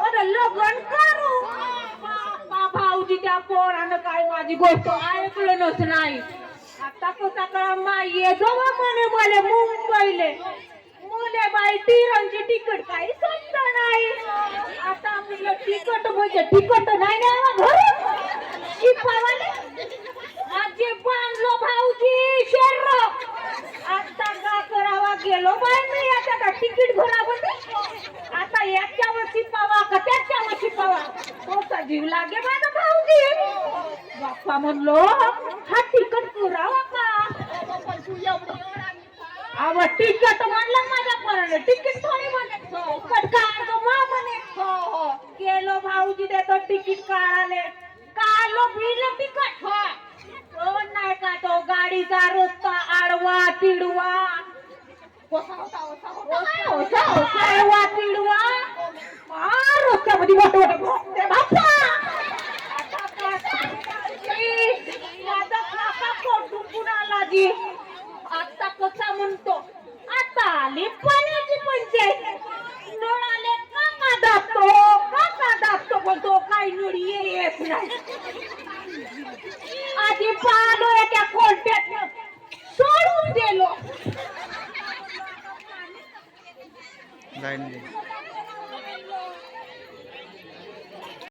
अरे लग्न करू भाऊजी त्या पोरानं काय माझी गोष्ट ऐकलंच नाही. आता कसा कळा माई जवळ म्हणे मला मुंबईले मुले बाई तिरंची तिकट काही समज नाही. आता मुलं तिकट म्हणजे तिकट नाही ना घर शिपावाले आजी बांधलो भाऊजी शेर. आता का करावा गेलो बाई मी आता तिकीट भरावं. आता याच्यावर शिपावा का त्याच्यावर शिपावा तोचा जीव लागे माझा भाऊजी. बाप्पा म्हणलो हा तिकट करावा का. अव तिकट म्हणलं माझ्या पोराने तिकीट थोडी म्हणे काढ मा म्हणे. हो गेलो भाऊजी देतो तिकीट काढाले काढलो बिल तिकट. हो नाही का तो गाडीचा रस्ता आडवा तिडवा आडवा तिडवा रस्त्यामध्ये मोठे बाप्पा. माझा काका पोटून कुणाला जी आता कसा म्हणतो आता आली पाण्याची पंचायत. नळाले काका दाबतो पण तो काही नळी येत नाही. आधी पालो त्या कोलट्यात सोडून गेलो.